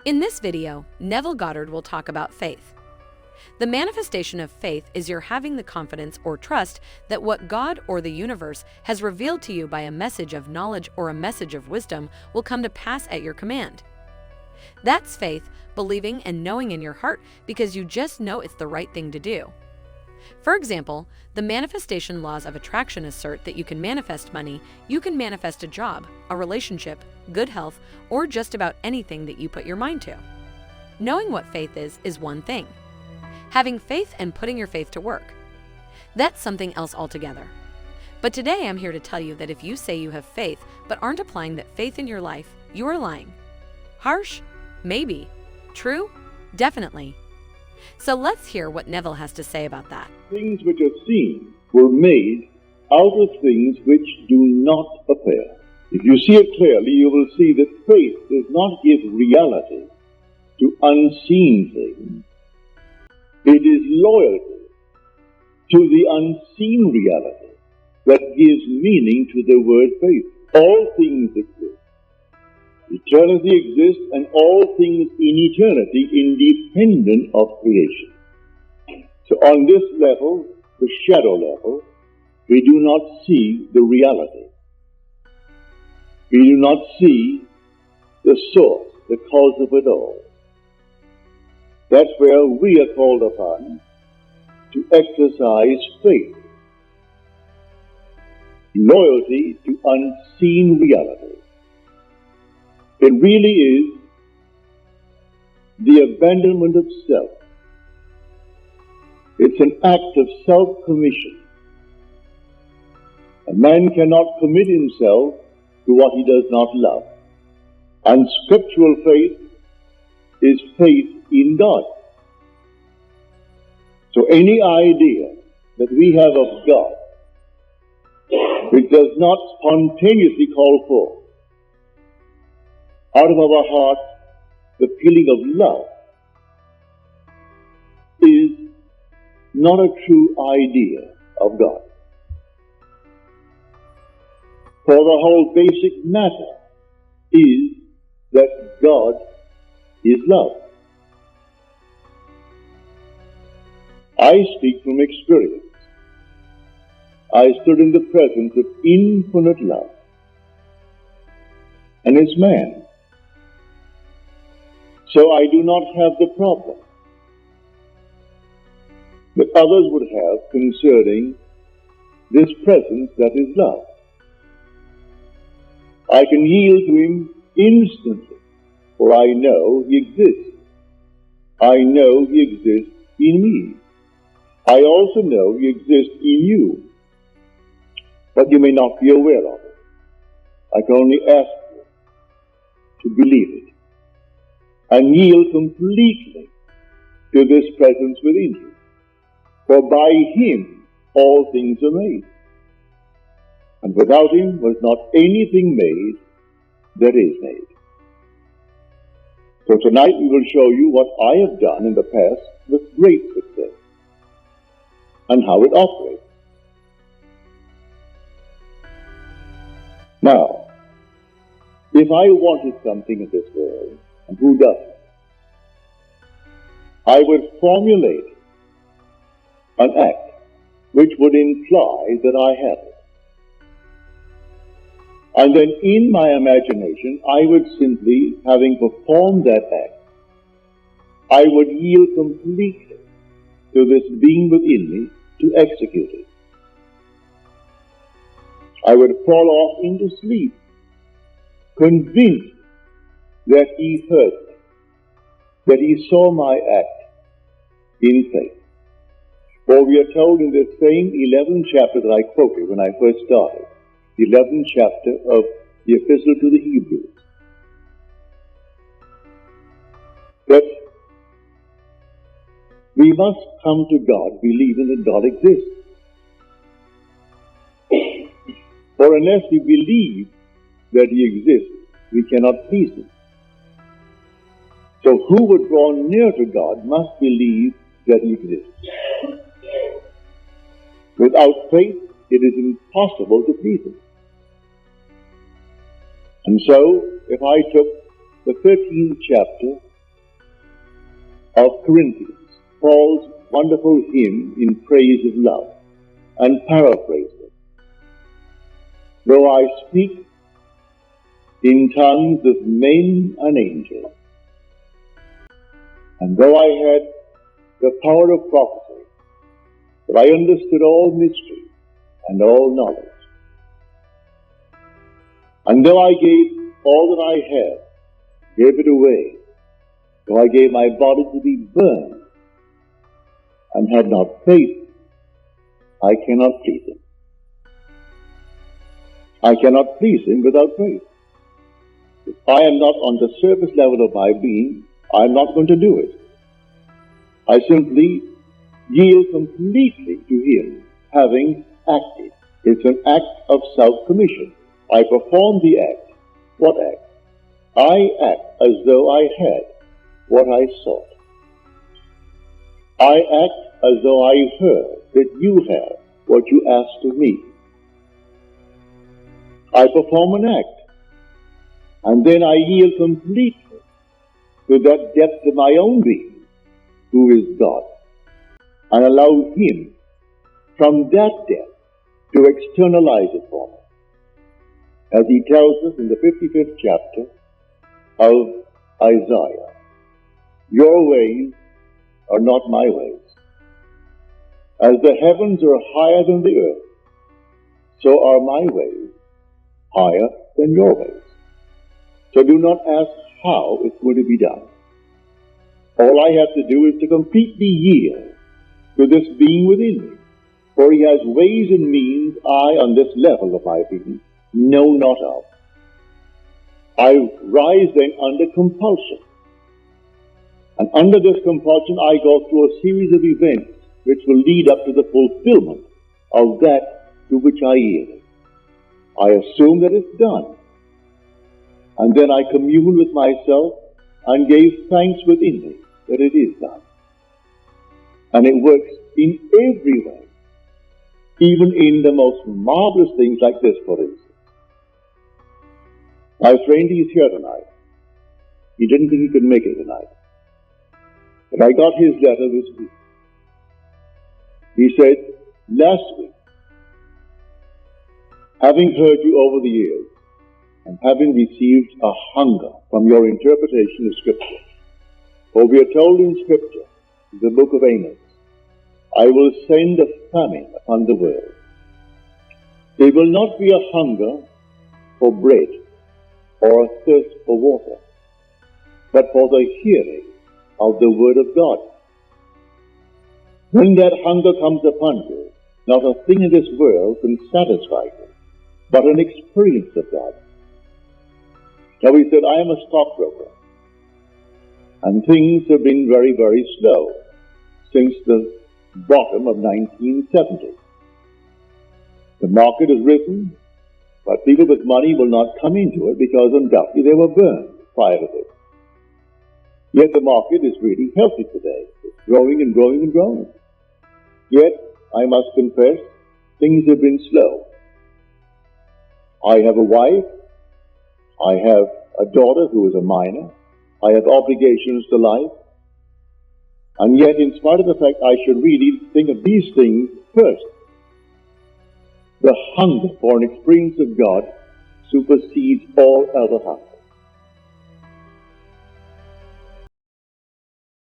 In this video, Neville Goddard will talk about faith. The manifestation of faith is your having the confidence or trust that what God or the universe has revealed to you by a message of knowledge or a message of wisdom will come to pass at your command. That's faith, believing and knowing in your heart because you just know it's the right thing to do. For example, the manifestation laws of attraction assert that you can manifest money, you can manifest a job, a relationship, good health, or just about anything that you put your mind to. Knowing what faith is one thing. Having faith and putting your faith to work, that's something else altogether. But today I'm here to tell you that if you say you have faith but aren't applying that faith in your life, you are lying. Harsh? Maybe. True? Definitely. So let's hear what Neville has to say about that. Things which are seen were made out of things which do not appear. If you see it clearly, you will see that faith does not give reality to unseen things. It is loyalty to the unseen reality that gives meaning to the word faith. All things exist. Eternity exists, and all things in eternity independent of creation. So on this level, the shadow level, we do not see the reality. We do not see the source, the cause of it all. That's where we are called upon to exercise faith, loyalty to unseen reality. It really is the abandonment of self. It's an act of self-commission. A man cannot commit himself to what he does not love. And scriptural faith is faith in God. So any idea that we have of God which does not spontaneously call forth out of our hearts the feeling of love is not a true idea of God. For the whole basic matter is that God is love. I speak from experience. I stood in the presence of infinite love, and it's man. So I do not have the problem that others would have concerning this presence that is love. I can yield to him instantly, for I know he exists. I know he exists in me. I also know he exists in you, but you may not be aware of it. I can only ask you to believe it and yield completely to this presence within you. For by him all things are made, and without him was not anything made that is made. So tonight we will show you what I have done in the past with great success, and how it operates. Now, if I wanted something in this world, and who doesn't, I would formulate an act which would imply that I have it. And then in my imagination, I would simply, having performed that act, I would yield completely to this being within me to execute it. I would fall off into sleep, convinced that he heard me, that he saw my act in faith. For we are told in this same 11th chapter that I quoted when I first started, the 11th chapter of the Epistle to the Hebrews, that we must come to God believing that God exists. For unless we believe that he exists, we cannot please him. So who would draw near to God must believe that he exists. Without faith, it is impossible to please him. And so, if I took the 13th chapter of Corinthians, Paul's wonderful hymn in praise of love, and paraphrase it. Though I speak in tongues of men and angels, and though I had the power of prophecy, that I understood all mystery and all knowledge, and though I gave all that I had, gave it away, though I gave my body to be burned, and had not faith, I cannot please him. I cannot please him without faith. If I am not on the surface level of my being, I am not going to do it. I simply yield completely to him, having acted. It's an act of self-commission. I perform the act. What act? I act as though I had what I sought. I act as though I heard that you have what you asked of me. I perform an act, and then I yield completely to that depth of my own being, who is God, and allow him from that depth to externalize it for me. As he tells us in the 55th chapter of Isaiah, your ways are not my ways. As the heavens are higher than the earth, so are my ways higher than your ways. So do not ask how it's going to be done. All I have to do is to completely yield to this being within me, for he has ways and means I, on this level of my being, know not of. I rise then under compulsion. And under this compulsion I go through a series of events which will lead up to the fulfillment of that to which I yielded. I assume that it's done. And then I commune with myself and gave thanks within me that it is done. And it works in every way, even in the most marvelous things like this, for instance. My friend, he's here tonight. He didn't think he could make it tonight. But I got his letter this week. He said, last week, having heard you over the years, and having received a hunger from your interpretation of Scripture, for we are told in Scripture, in the book of Amos, I will send a famine upon the world. It will not be a hunger for bread, or a thirst for water, but for the hearing of the word of God. When that hunger comes upon you, not a thing in this world can satisfy you, but an experience of God. Now he said, I am a stockbroker, and things have been very, very slow since the bottom of 1970. The market has risen, but people with money will not come into it because undoubtedly they were burned prior to this. Yet the market is really healthy today. It's growing and growing and growing. Yet, I must confess, things have been slow. I have a wife. I have a daughter who is a minor. I have obligations to life. And yet, in spite of the fact I should really think of these things first, the hunger for an experience of God supersedes all other hunger.